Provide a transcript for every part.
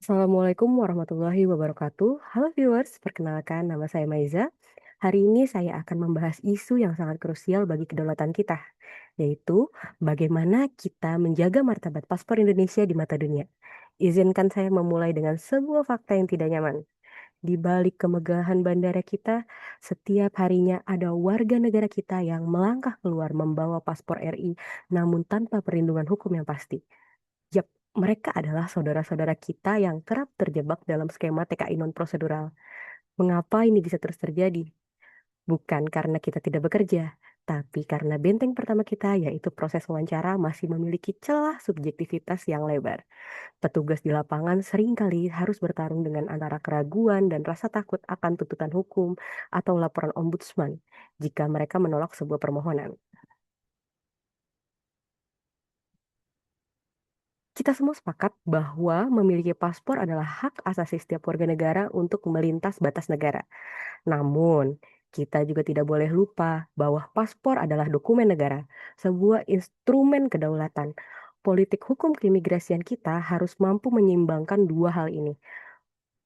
Assalamualaikum warahmatullahi wabarakatuh. Halo viewers, perkenalkan nama saya Maiza. Hari ini saya akan membahas isu yang sangat krusial bagi kedaulatan kita, yaitu bagaimana kita menjaga martabat paspor Indonesia di mata dunia. Izinkan saya memulai dengan sebuah fakta yang tidak nyaman. Di balik kemegahan bandara kita, setiap harinya ada warga negara kita yang melangkah keluar membawa paspor RI, namun tanpa perlindungan hukum yang pasti. Yap, mereka adalah saudara-saudara kita yang kerap terjebak dalam skema TKI non-prosedural. Mengapa ini bisa terus terjadi? Bukan karena kita tidak bekerja, tapi karena benteng pertama kita, yaitu proses wawancara, masih memiliki celah subjektivitas yang lebar. Petugas di lapangan seringkali harus bertarung dengan antara keraguan dan rasa takut akan tuntutan hukum atau laporan ombudsman jika mereka menolak sebuah permohonan. Kita semua sepakat bahwa memiliki paspor adalah hak asasi setiap warga negara untuk melintas batas negara. Namun, kita juga tidak boleh lupa bahwa paspor adalah dokumen negara, sebuah instrumen kedaulatan. Politik hukum keimigrasian kita harus mampu menyeimbangkan dua hal ini,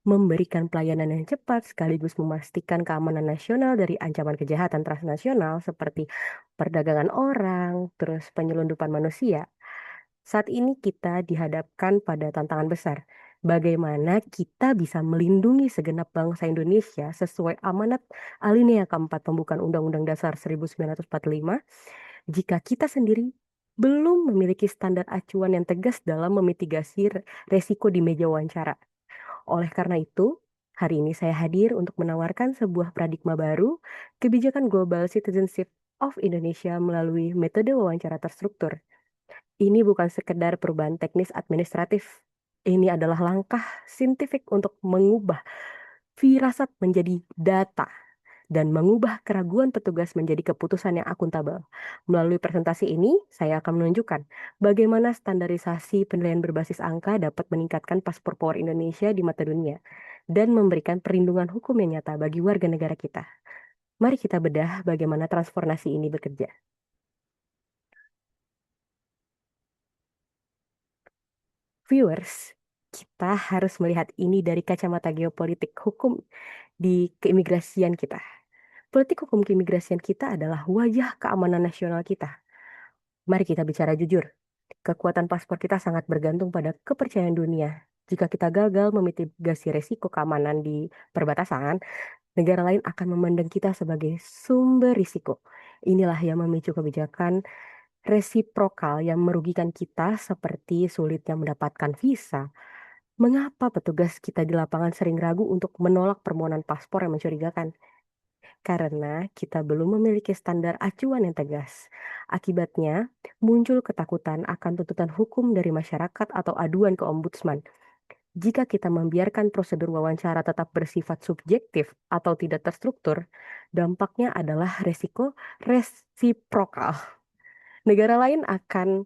memberikan pelayanan yang cepat sekaligus memastikan keamanan nasional dari ancaman kejahatan transnasional seperti perdagangan orang, terus penyelundupan manusia. Saat ini kita dihadapkan pada tantangan besar. Bagaimana kita bisa melindungi segenap bangsa Indonesia sesuai amanat alinea keempat pembukaan Undang-Undang Dasar 1945 jika kita sendiri belum memiliki standar acuan yang tegas dalam memitigasi resiko di meja wawancara. Oleh karena itu, hari ini saya hadir untuk menawarkan sebuah paradigma baru, kebijakan Global Citizenship of Indonesia melalui metode wawancara terstruktur. Ini bukan sekedar perubahan teknis administratif. Ini adalah langkah saintifik untuk mengubah firasat menjadi data dan mengubah keraguan petugas menjadi keputusan yang akuntabel. Melalui presentasi ini, saya akan menunjukkan bagaimana standarisasi penilaian berbasis angka dapat meningkatkan paspor power Indonesia di mata dunia dan memberikan perlindungan hukum yang nyata bagi warga negara kita. Mari kita bedah bagaimana transformasi ini bekerja. Viewers, kita harus melihat ini dari kacamata geopolitik hukum di keimigrasian kita. Politik hukum keimigrasian kita adalah wajah keamanan nasional kita. Mari kita bicara jujur. Kekuatan paspor kita sangat bergantung pada kepercayaan dunia. Jika kita gagal memitigasi resiko keamanan di perbatasan, negara lain akan memandang kita sebagai sumber risiko. Inilah yang memicu kebijakan resiprokal yang merugikan kita seperti sulitnya mendapatkan visa. Mengapa petugas kita di lapangan sering ragu untuk menolak permohonan paspor yang mencurigakan? Karena kita belum memiliki standar acuan yang tegas. Akibatnya, muncul ketakutan akan tuntutan hukum dari masyarakat atau aduan ke ombudsman. Jika kita membiarkan prosedur wawancara tetap bersifat subjektif atau tidak terstruktur, dampaknya adalah resiko resiprokal. Negara lain akan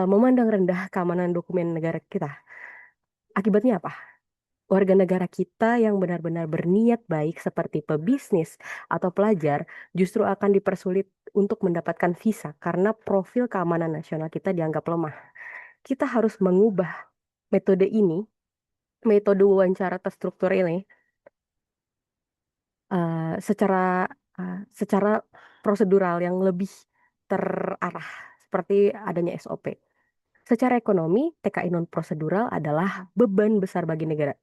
memandang rendah keamanan dokumen negara kita. Akibatnya apa? Warga negara kita yang benar-benar berniat baik seperti pebisnis atau pelajar justru akan dipersulit untuk mendapatkan visa karena profil keamanan nasional kita dianggap lemah. Kita harus mengubah metode ini, metode wawancara terstruktur ini, secara secara prosedural yang lebih terarah seperti adanya SOP. Secara ekonomi, TKI non prosedural adalah beban besar bagi negara.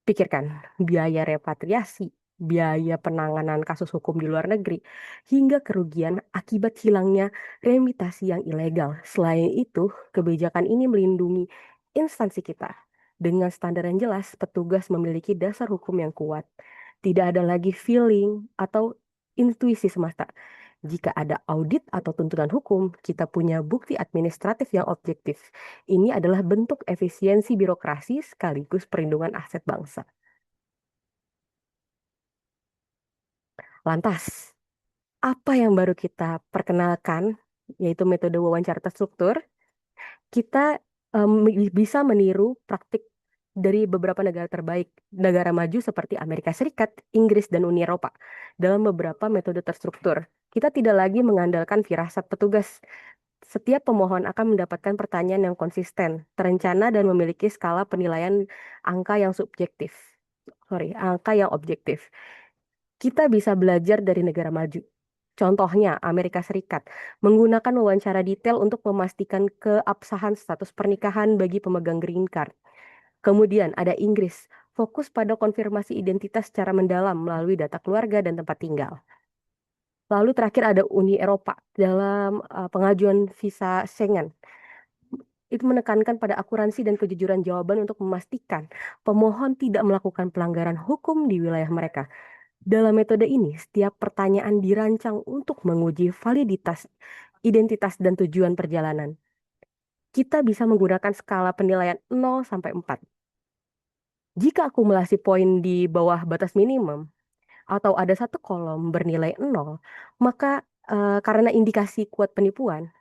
Pikirkan, biaya repatriasi, biaya penanganan kasus hukum di luar negeri, hingga kerugian akibat hilangnya remitasi yang ilegal. Selain itu, kebijakan ini melindungi instansi kita. Dengan standar yang jelas, petugas memiliki dasar hukum yang kuat. Tidak ada lagi feeling atau intuisi semata. Jika ada audit atau tuntutan hukum, kita punya bukti administratif yang objektif. Ini adalah bentuk efisiensi birokrasi sekaligus perlindungan aset bangsa. Lantas, apa yang baru kita perkenalkan, yaitu metode wawancara terstruktur, kita bisa meniru praktik dari beberapa negara terbaik, negara maju seperti Amerika Serikat, Inggris, dan Uni Eropa dalam beberapa metode terstruktur. Kita tidak lagi mengandalkan firasat petugas, Setiap pemohon akan mendapatkan pertanyaan yang konsisten, terencana, dan memiliki skala penilaian angka yang subjektif. Sorry, angka yang objektif. Kita bisa belajar dari negara maju. Contohnya, Amerika Serikat menggunakan wawancara detail untuk memastikan keabsahan status pernikahan bagi pemegang green card. Kemudian ada Inggris, fokus pada konfirmasi identitas secara mendalam melalui data keluarga dan tempat tinggal. Lalu terakhir ada Uni Eropa dalam pengajuan visa Schengen. Itu menekankan pada akuransi dan kejujuran jawaban untuk memastikan pemohon tidak melakukan pelanggaran hukum di wilayah mereka. Dalam metode ini, setiap pertanyaan dirancang untuk menguji validitas, identitas, dan tujuan perjalanan. Kita bisa menggunakan skala penilaian 0 sampai 4. Jika akumulasi poin di bawah batas minimum atau ada satu kolom bernilai 0, maka karena indikasi kuat penipuan,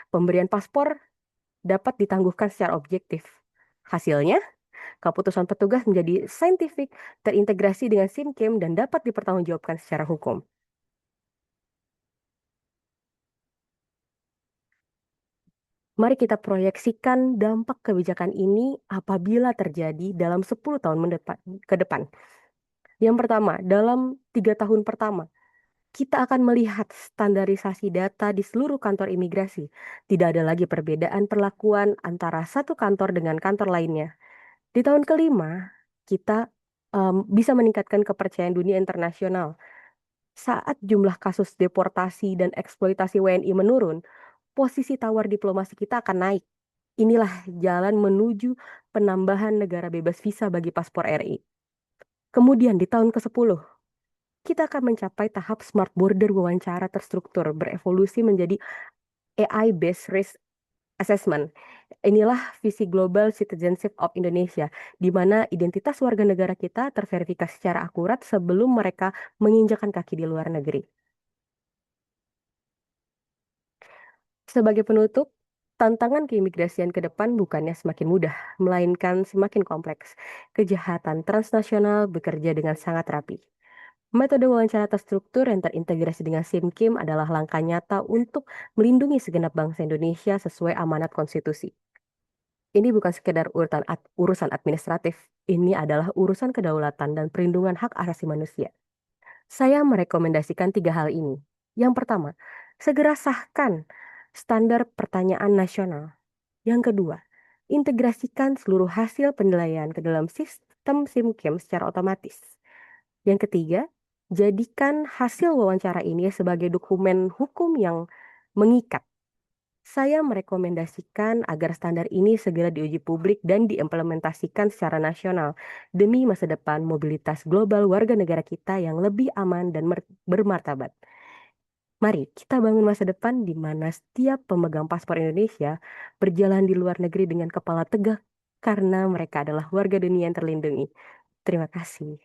pemberian paspor dapat ditangguhkan secara objektif. Hasilnya, keputusan petugas menjadi saintifik, terintegrasi dengan SIM-KIM, dan dapat dipertanggungjawabkan secara hukum. Mari kita proyeksikan dampak kebijakan ini apabila terjadi dalam 10 tahun ke depan. Yang pertama, dalam 3 tahun pertama, kita akan melihat standarisasi data di seluruh kantor imigrasi. Tidak ada lagi perbedaan perlakuan antara satu kantor dengan kantor lainnya. Di tahun kelima, kita bisa meningkatkan kepercayaan dunia internasional. Saat jumlah kasus deportasi dan eksploitasi WNI menurun, posisi tawar diplomasi kita akan naik. Inilah jalan menuju penambahan negara bebas visa bagi paspor RI. Kemudian di tahun ke-10, kita akan mencapai tahap smart border wawancara terstruktur berevolusi menjadi AI-based risk assessment. Inilah visi Global Citizenship of Indonesia, di mana identitas warga negara kita terverifikasi secara akurat sebelum mereka menginjakan kaki di luar negeri. Sebagai penutup, tantangan keimigrasian ke depan bukannya semakin mudah, melainkan semakin kompleks. Kejahatan transnasional bekerja dengan sangat rapi. Metode wawancara terstruktur yang terintegrasi dengan SIM-KIM adalah langkah nyata untuk melindungi segenap bangsa Indonesia sesuai amanat konstitusi. Ini bukan sekedar urusan administratif, ini adalah urusan kedaulatan dan perlindungan hak asasi manusia. Saya merekomendasikan 3 hal ini. Yang pertama, segera sahkan standar pertanyaan nasional. Yang kedua, integrasikan seluruh hasil penilaian ke dalam sistem SIM-KIM secara otomatis. Yang ketiga, jadikan hasil wawancara ini sebagai dokumen hukum yang mengikat. Saya merekomendasikan agar standar ini segera diuji publik dan diimplementasikan secara nasional demi masa depan mobilitas global warga negara kita yang lebih aman dan bermartabat. Mari kita bangun masa depan di mana setiap pemegang paspor Indonesia berjalan di luar negeri dengan kepala tegak karena mereka adalah warga dunia yang terlindungi. Terima kasih.